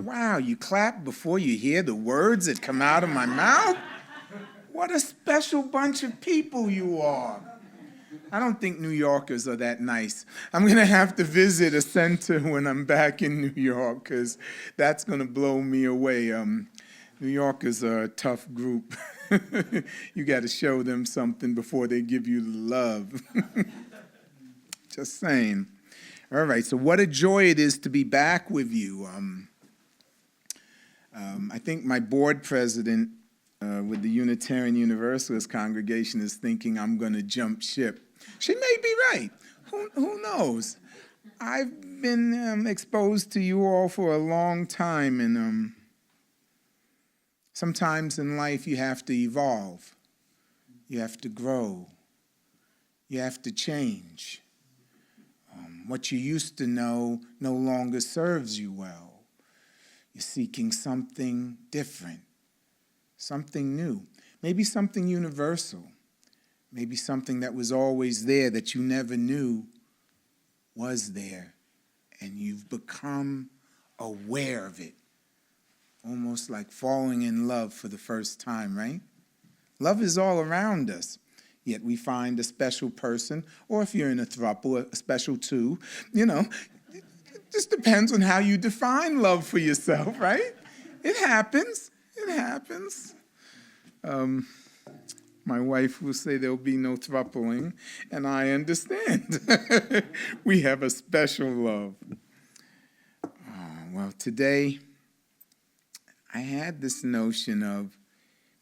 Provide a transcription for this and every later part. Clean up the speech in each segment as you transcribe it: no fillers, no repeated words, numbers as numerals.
Wow, you clap before you hear the words that come out of my mouth? What a special bunch of people you are. I don't think New Yorkers are that nice. I'm going to have to visit a center when I'm back in New York because that's going to blow me away. New Yorkers are a tough group. You got to show them something before they give you love. Just saying. All right, so what a joy it is to be back with you. I think my board president with the Unitarian Universalist congregation is thinking I'm going to jump ship. She may be right. Who knows? I've been exposed to you all for a long time, and sometimes in life you have to evolve. You have to grow. You have to change. What you used to know no longer serves you well. You're seeking something different, something new, maybe something universal, maybe something that was always there that you never knew was there, and you've become aware of it, almost like falling in love for the first time, right? Love is all around us. Yet we find a special person, or if you're in a throuple, a special two. It just depends on how you define love for yourself, right? It happens. It happens. My wife will say there'll be no throupling, and I understand. We have a special love. Well, today I had this notion of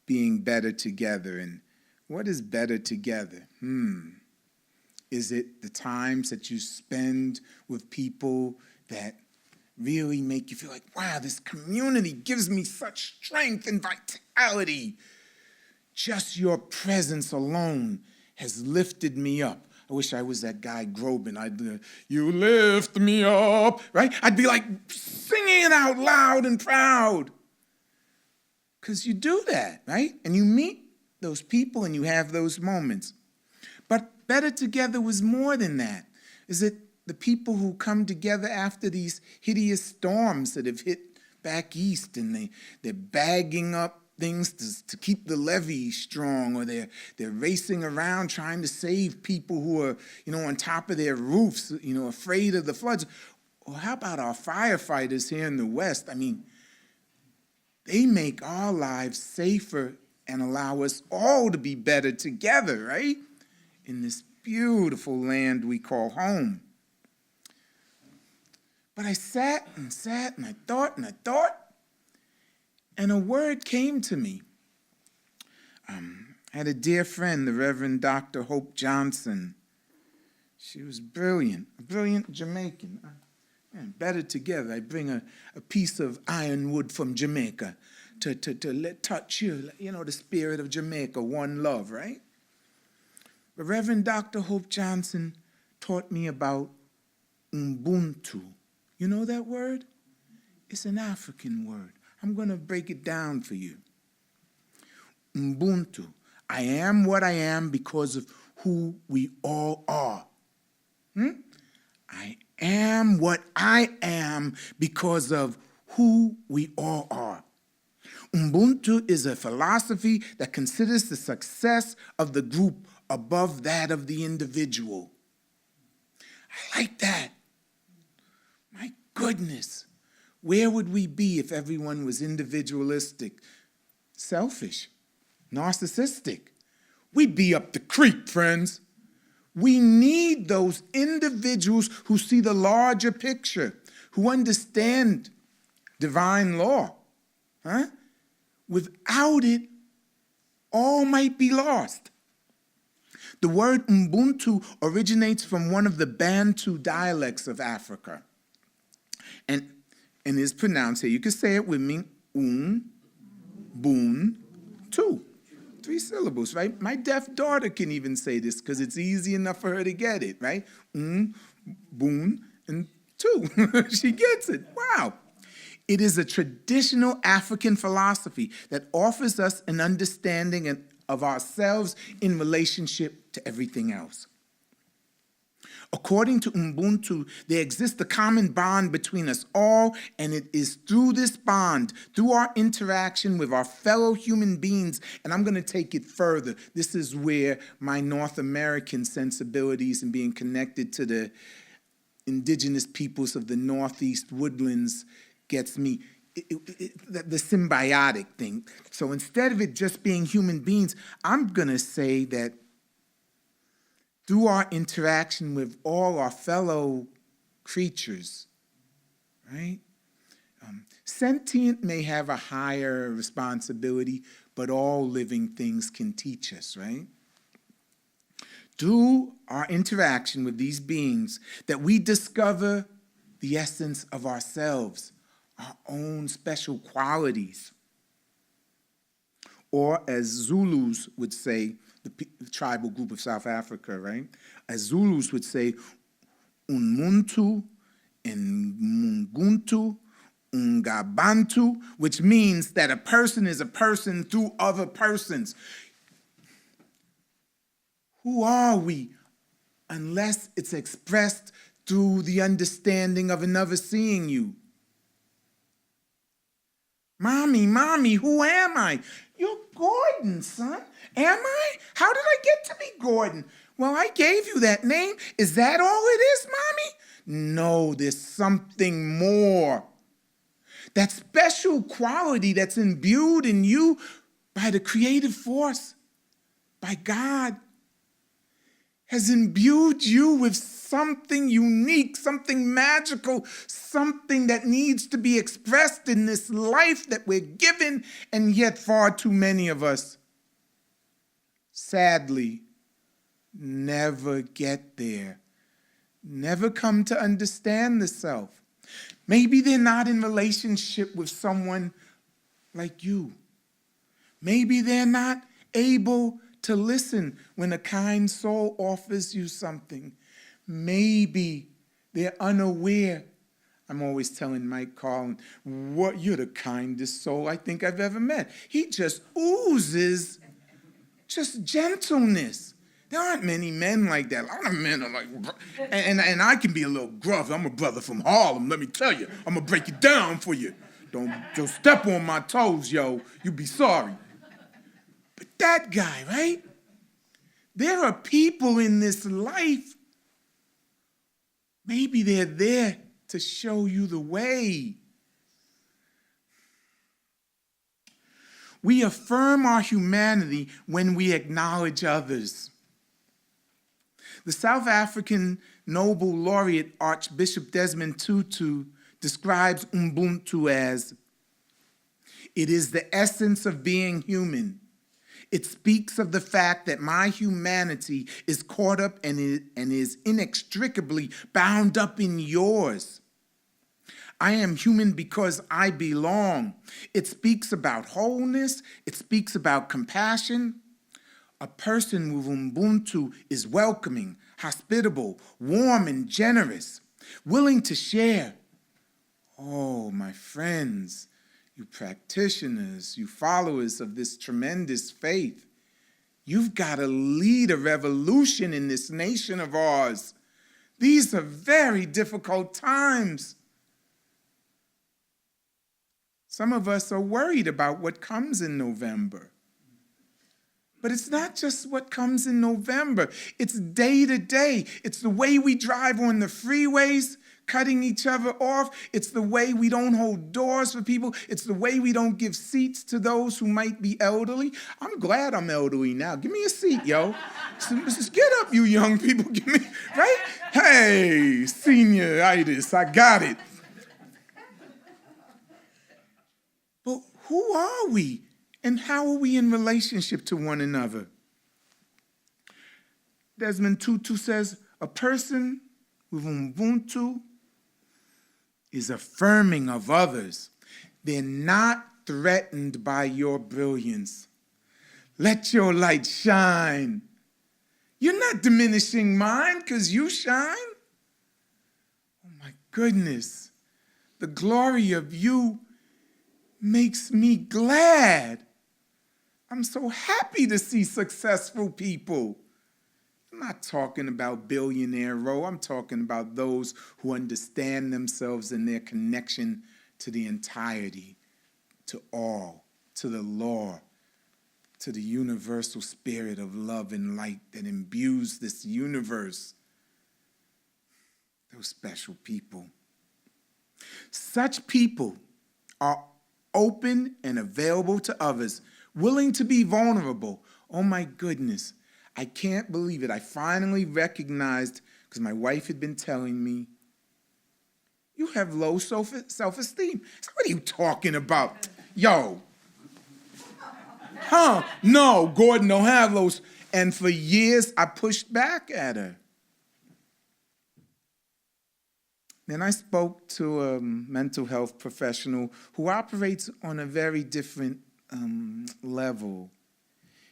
being better together, and what is better together? Is it the times that you spend with people that really make you feel like, wow, this community gives me such strength and vitality? Just your presence alone has lifted me up. I wish I was that guy Groban. You lift me up, right? I'd be like singing it out loud and proud. Because you do that, right? And you meet those people and you have those moments. But better together was more than that. Is it the people who come together after these hideous storms that have hit back east, and they're bagging up things to keep the levee strong, or they're racing around trying to save people who are, on top of their roofs, afraid of the floods. Or how about our firefighters here in the West? I mean, they make our lives safer and allow us all to be better together, right? In this beautiful land we call home. But I sat, and I thought, and a word came to me. I had a dear friend, the Reverend Dr. Hope Johnson. She was brilliant, a brilliant Jamaican. Better together. I bring a piece of ironwood from Jamaica to touch you, the spirit of Jamaica, one love, right? But Reverend Dr. Hope Johnson taught me about Ubuntu. You know that word? It's an African word. I'm going to break it down for you. Ubuntu. I am what I am because of who we all are. I am what I am because of who we all are. Ubuntu is a philosophy that considers the success of the group above that of the individual. I like that. My goodness. Where would we be if everyone was individualistic, selfish, narcissistic? We'd be up the creek, friends. We need those individuals who see the larger picture, who understand divine law. Without it, all might be lost. The word Ubuntu originates from one of the Bantu dialects of Africa and is pronounced here. You can say it with me, Ubuntu. 3 syllables, right? My deaf daughter can even say this because it's easy enough for her to get it, right? Boon, and 2. She gets it. Wow. It is a traditional African philosophy that offers us an understanding of ourselves in relationship to everything else. According to Ubuntu, there exists a common bond between us all, and it is through this bond, through our interaction with our fellow human beings, and I'm going to take it further. This is where my North American sensibilities and being connected to the indigenous peoples of the Northeast woodlands gets me. The symbiotic thing. So instead of it just being human beings, I'm going to say that through our interaction with all our fellow creatures, right? Sentient may have a higher responsibility, but all living things can teach us, right? Through our interaction with these beings, that we discover the essence of ourselves, our own special qualities. Or as Zulus would say, the tribal group of South Africa, right? As Zulus would say, Umuntu and Munguntu Ungabantu, which means that a person is a person through other persons. Who are we unless it's expressed through the understanding of another seeing you? Mommy, who am I? You're Gordon, son. Am I? How did I get to be Gordon? Well, I gave you that name. Is that all it is, Mommy? No, there's something more. That special quality that's imbued in you by the creative force, by God, has imbued you with something unique, something magical, something that needs to be expressed in this life that we're given, and yet far too many of us, sadly, never get there, never come to understand the self. Maybe they're not in relationship with someone like you. Maybe they're not able to listen when a kind soul offers you something. Maybe they're unaware. I'm always telling Mike Carlin, you're the kindest soul I think I've ever met. He just oozes just gentleness. There aren't many men like that. A lot of men are like, and I can be a little gruff. I'm a brother from Harlem, let me tell you. I'm going to break it down for you. Don't step on my toes, yo. You'll be sorry. But that guy, right? There are people in this life, maybe they're there to show you the way. We affirm our humanity when we acknowledge others. The South African Nobel laureate Archbishop Desmond Tutu describes Ubuntu as, it is the essence of being human. It speaks of the fact that my humanity is caught up and is inextricably bound up in yours. I am human because I belong. It speaks about wholeness. It speaks about compassion. A person with Ubuntu is welcoming, hospitable, warm, and generous, willing to share. Oh, my friends, you practitioners, you followers of this tremendous faith, you've got to lead a revolution in this nation of ours. These are very difficult times. Some of us are worried about what comes in November. But it's not just what comes in November. It's day to day. It's the way we drive on the freeways, cutting each other off. It's the way we don't hold doors for people. It's the way we don't give seats to those who might be elderly. I'm glad I'm elderly now. Give me a seat, yo. Just get up, you young people. Give me, right? Hey, senioritis, I got it. But who are we? And how are we in relationship to one another? Desmond Tutu says, a person with Ubuntu is affirming of others. They're not threatened by your brilliance. Let your light shine. You're not diminishing mine because you shine. Oh my goodness. The glory of you makes me glad. I'm so happy to see successful people. I'm not talking about billionaire row. I'm talking about those who understand themselves and their connection to the entirety, to all, to the law, to the universal spirit of love and light that imbues this universe. Those special people. Such people are open and available to others, willing to be vulnerable. Oh my goodness, I can't believe it. I finally recognized, because my wife had been telling me, you have low self-esteem. So what are you talking about? Yo. Huh? No, Gordon don't have low. And for years, I pushed back at her. Then I spoke to a mental health professional who operates on a very different level.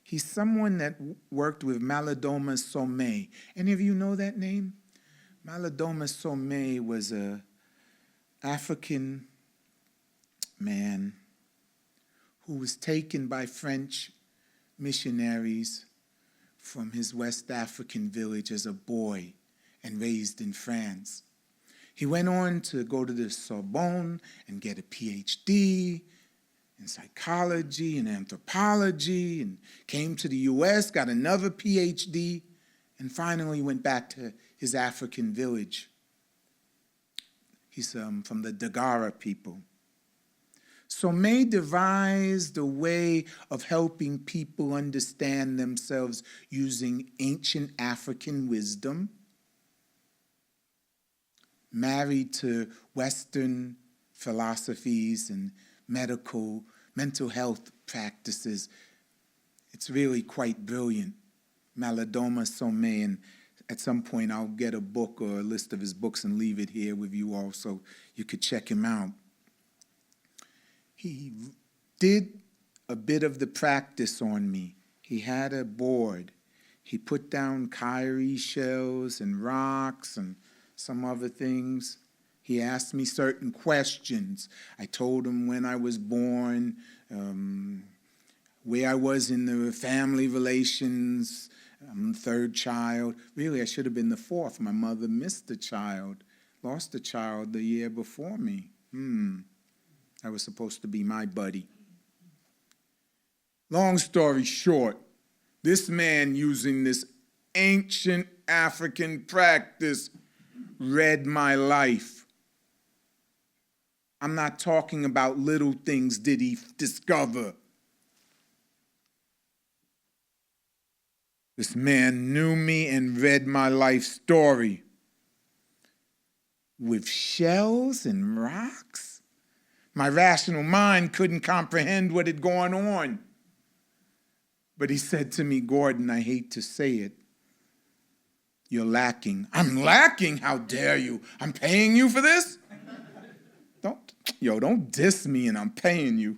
He's someone that worked with Malidoma Somé. Any of you know that name? Malidoma Somé was an African man who was taken by French missionaries from his West African village as a boy and raised in France. He went on to go to the Sorbonne and get a PhD in psychology and anthropology, and came to the U.S., got another PhD, and finally went back to his African village. He's from the Dagara people. Somé devised a way of helping people understand themselves using ancient African wisdom, married to Western philosophies and mental health practices. It's really quite brilliant. Malidoma Somé, and at some point I'll get a book or a list of his books and leave it here with you all so you could check him out. He did a bit of the practice on me. He had a board. He put down cowrie shells and rocks and some other things. He asked me certain questions. I told him when I was born, where I was in the family relations. I'm the third child. Really, I should have been the fourth. My mother missed a child, lost a child the year before me. That was supposed to be my buddy. Long story short, this man using this ancient African practice read my life. I'm not talking about little things did he discover. This man knew me and read my life story. With shells and rocks? My rational mind couldn't comprehend what had gone on. But he said to me, Gordon, I hate to say it, you're lacking. I'm lacking? How dare you? I'm paying you for this? Don't diss me and I'm paying you.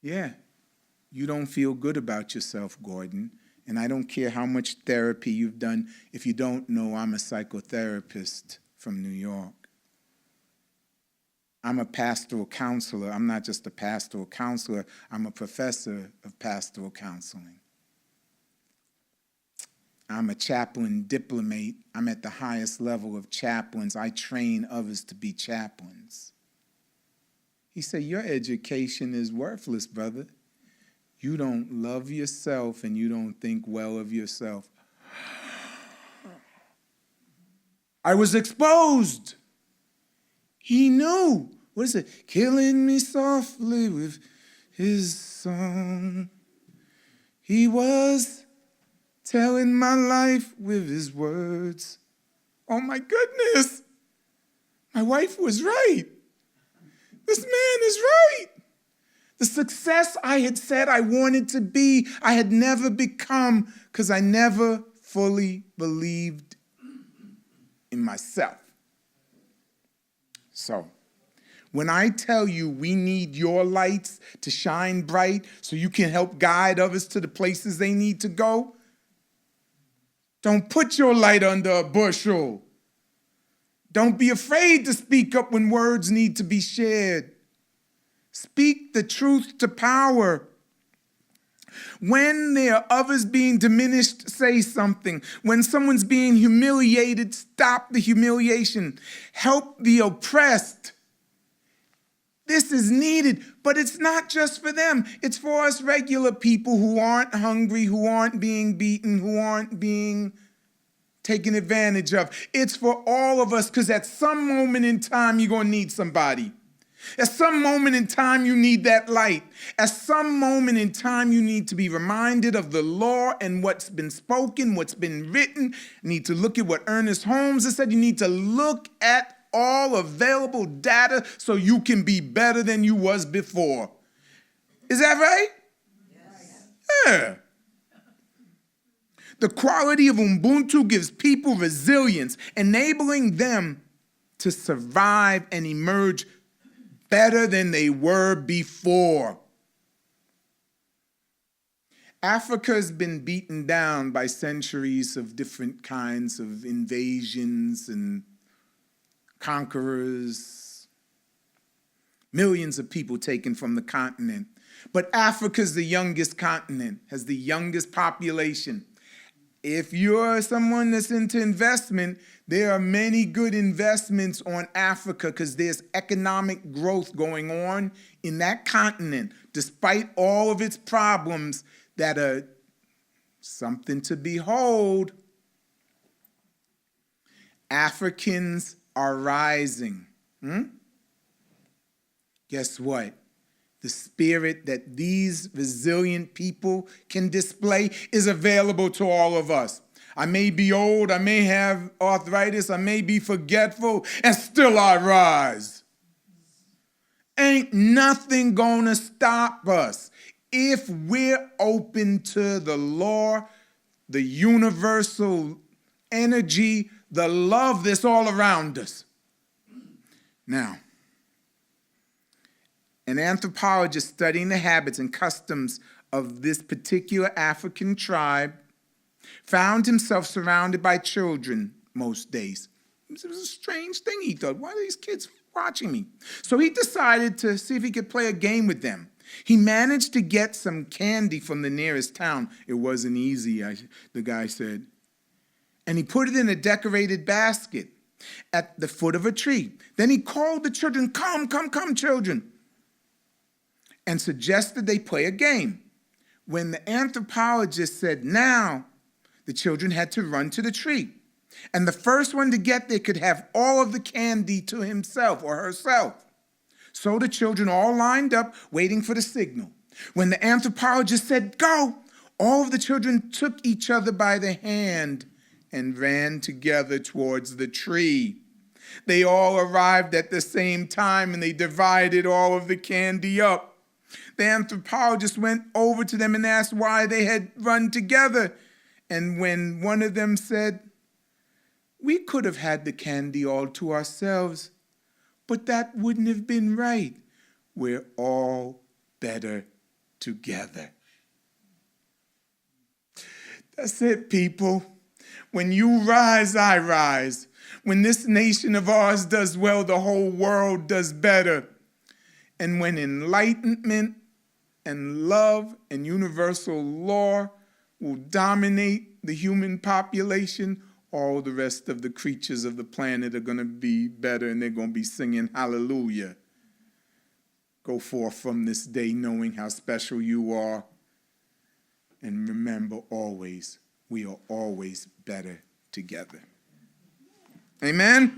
Yeah, you don't feel good about yourself, Gordon. And I don't care how much therapy you've done. If you don't know, I'm a psychotherapist from New York. I'm a pastoral counselor. I'm not just a pastoral counselor. I'm a professor of pastoral counseling. I'm a chaplain diplomat. I'm at the highest level of chaplains. I train others to be chaplains. He said, your education is worthless, brother. You don't love yourself and you don't think well of yourself. I was exposed. He knew. What is it? Killing me softly with his song. He was telling my life with his words. Oh my goodness. My wife was right. This man is right. The success I had said I wanted to be, I had never become because I never fully believed in myself. So, when I tell you we need your lights to shine bright so you can help guide others to the places they need to go, don't put your light under a bushel. Don't be afraid to speak up when words need to be shared. Speak the truth to power. When there are others being diminished, say something. When someone's being humiliated, stop the humiliation. Help the oppressed. This is needed, but it's not just for them. It's for us regular people who aren't hungry, who aren't being beaten, who aren't being taken advantage of. It's for all of us, because at some moment in time, you're going to need somebody. At some moment in time, you need that light. At some moment in time, you need to be reminded of the law and what's been spoken, what's been written. You need to look at what Ernest Holmes has said. You need to look at all available data so you can be better than you was before. Is that right? Yes. Yeah. The quality of Ubuntu gives people resilience, enabling them to survive and emerge better than they were before. Africa's been beaten down by centuries of different kinds of invasions and conquerors. Millions of people taken from the continent. But Africa's the youngest continent, has the youngest population. If you're someone that's into investment, there are many good investments on Africa because there's economic growth going on in that continent, despite all of its problems that are something to behold. Africans are rising. Guess what? The spirit that these resilient people can display is available to all of us. I may be old, I may have arthritis, I may be forgetful, and still I rise. Ain't nothing gonna stop us if we're open to the law, the universal energy, the love that's all around us. Now, an anthropologist studying the habits and customs of this particular African tribe found himself surrounded by children most days. It was a strange thing, he thought. Why are these kids watching me? So he decided to see if he could play a game with them. He managed to get some candy from the nearest town. It wasn't easy, the guy said. And he put it in a decorated basket at the foot of a tree. Then he called the children, come, children, and suggested they play a game. When the anthropologist said now, the children had to run to the tree. And the first one to get there could have all of the candy to himself or herself. So the children all lined up, waiting for the signal. When the anthropologist said, go, all of the children took each other by the hand and ran together towards the tree. They all arrived at the same time, and they divided all of the candy up. The anthropologist went over to them and asked why they had run together. And when one of them said, we could have had the candy all to ourselves, but that wouldn't have been right. We're all better together. That's it, people. When you rise, I rise. When this nation of ours does well, the whole world does better. And when enlightenment and love and universal law will dominate the human population, all the rest of the creatures of the planet are going to be better, and they're going to be singing hallelujah. Go forth from this day knowing how special you are. And remember always, we are always better together. Amen?